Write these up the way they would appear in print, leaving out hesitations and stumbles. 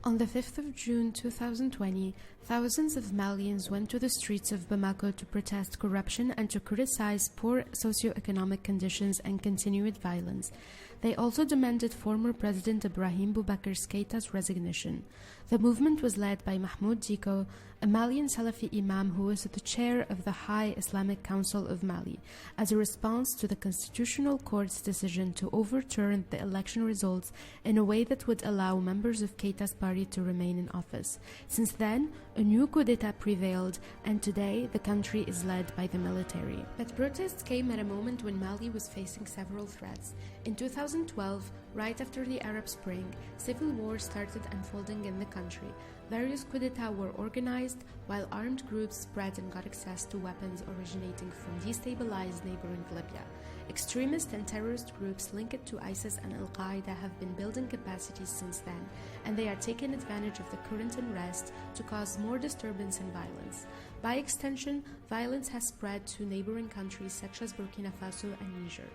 On the 5th of June 2020, thousands of Malians went to the streets of Bamako to protest corruption and to criticize poor socioeconomic conditions and continued violence. They also demanded former President Ibrahim Boubacar Keita's resignation. The movement was led by Mahmoud Diko, a Malian Salafi imam who was the chair of the High Islamic Council of Mali, as a response to the Constitutional Court's decision to overturn the election results in a way that would allow members of Keita's party to remain in office. Since then, a new coup d'etat prevailed, and today the country is led by the military. But protests came at a moment when Mali was facing several threats. In 2012, right after the Arab Spring, civil war started unfolding in the country. Various coups d'etat were organized, while armed groups spread and got access to weapons originating from destabilized neighboring Libya. Extremist and terrorist groups linked to ISIS and Al-Qaeda have been building capacities since then, and they are taking advantage of the current unrest to cause more disturbance and violence. By extension, violence has spread to neighboring countries such as Burkina Faso and Niger.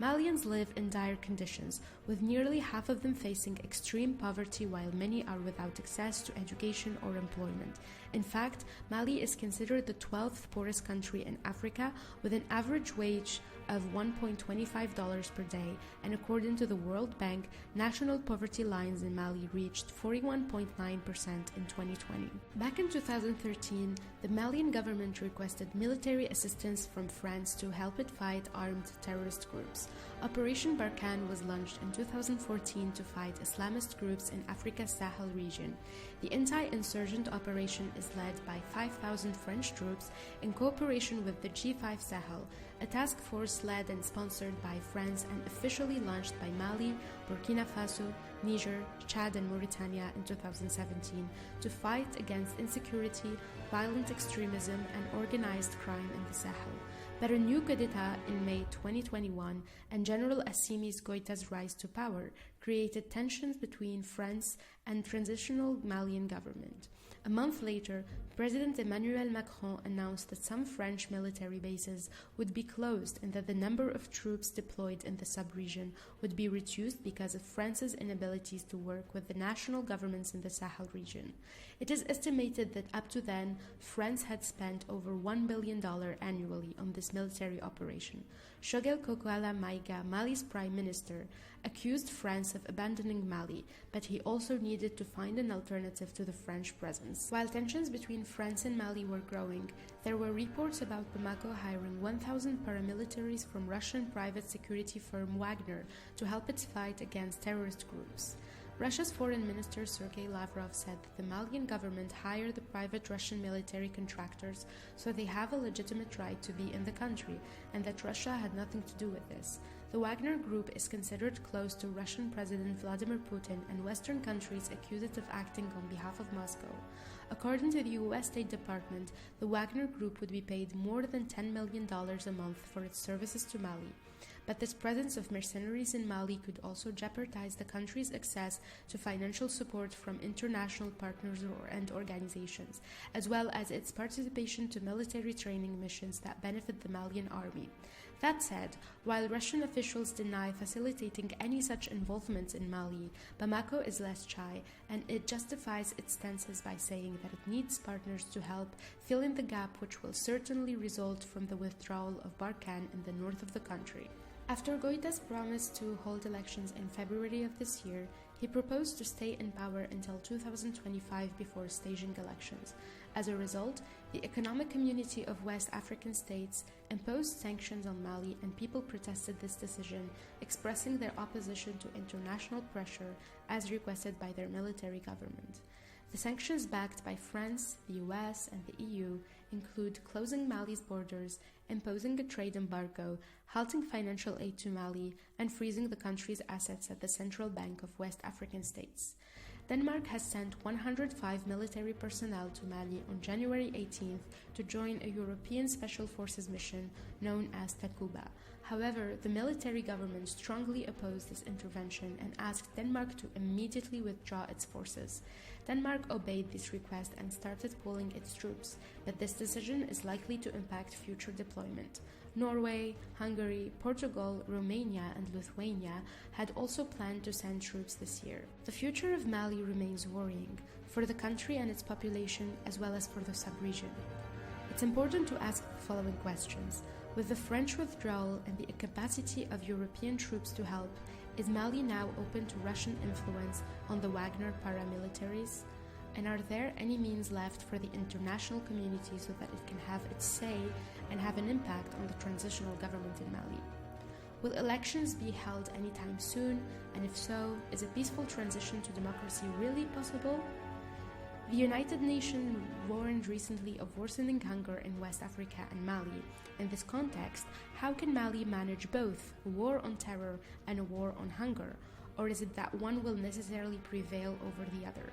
Malians live in dire conditions, with nearly half of them facing extreme poverty while many are without access to education or employment. In fact, Mali is considered the 12th poorest country in Africa, with an average wage of $1.25 per day, and according to the World Bank, national poverty lines in Mali reached 41.9% in 2020. Back in 2013, the Malian government requested military assistance from France to help it fight armed terrorist groups. Operation Barkhane was launched in 2014 to fight Islamist groups in Africa's Sahel region. The anti-insurgent operation is led by 5,000 French troops in cooperation with the G5 Sahel, a task force led and sponsored by France and officially launched by Mali, Burkina Faso, Niger, Chad and Mauritania in 2017 to fight against insecurity, violent extremism and organized crime in the Sahel. But a new coup d'etat in May 2021 and General Assimi Goïta's rise to power created tensions between France and transitional Malian government. A month later, President Emmanuel Macron announced that some French military bases would be closed and that the number of troops deployed in the sub-region would be reduced because of France's inabilities to work with the national governments in the Sahel region. It is estimated that up to then, France had spent over $1 billion annually on this military operation. Choguel Kokoala Maïga, Mali's prime minister, accused France of abandoning Mali, but he also needed to find an alternative to the French presence. While tensions between France and Mali were growing, there were reports about Bamako hiring 1,000 paramilitaries from Russian private security firm Wagner to help it fight against terrorist groups. Russia's foreign minister Sergei Lavrov said that the Malian government hired the private Russian military contractors, so they have a legitimate right to be in the country, and that Russia had nothing to do with this. The Wagner Group is considered close to Russian President Vladimir Putin, and Western countries accuse it of acting on behalf of Moscow. According to the U.S. State Department, the Wagner Group would be paid more than $10 million a month for its services to Mali. But this presence of mercenaries in Mali could also jeopardize the country's access to financial support from international partners and organizations, as well as its participation to military training missions that benefit the Malian army. That said, while Russian officials deny facilitating any such involvement in Mali, Bamako is less shy, and it justifies its stances by saying that it needs partners to help fill in the gap which will certainly result from the withdrawal of Barkhane in the north of the country. After Goïta's promise to hold elections in February of this year, he proposed to stay in power until 2025 before staging elections. As a result, the Economic Community of West African States imposed sanctions on Mali, and people protested this decision, expressing their opposition to international pressure as requested by their military government. The sanctions backed by France, the US, and the EU include closing Mali's borders, imposing a trade embargo, halting financial aid to Mali, and freezing the country's assets at the Central Bank of West African States. Denmark has sent 105 military personnel to Mali on January 18th to join a European Special Forces mission known as Takuba. However, the military government strongly opposed this intervention and asked Denmark to immediately withdraw its forces. Denmark obeyed this request and started pulling its troops, but this decision is likely to impact future deployment. Norway, Hungary, Portugal, Romania, and Lithuania had also planned to send troops this year. The future of Mali remains worrying, for the country and its population, as well as for the sub-region. It's important to ask the following questions. With the French withdrawal and the incapacity of European troops to help, is Mali now open to Russian influence on the Wagner paramilitaries? And are there any means left for the international community so that it can have its say and have an impact on the transitional government in Mali? Will elections be held anytime soon? And if so, is a peaceful transition to democracy really possible? The United Nations warned recently of worsening hunger in West Africa and Mali. In this context, how can Mali manage both a war on terror and a war on hunger? Or is it that one will necessarily prevail over the other?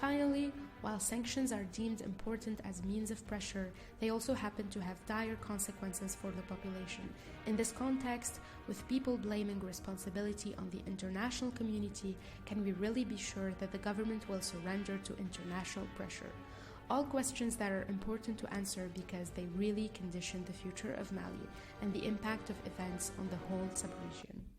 Finally, while sanctions are deemed important as means of pressure, they also happen to have dire consequences for the population. In this context, with people blaming responsibility on the international community, can we really be sure that the government will surrender to international pressure? All questions that are important to answer because they really condition the future of Mali and the impact of events on the whole sub-region.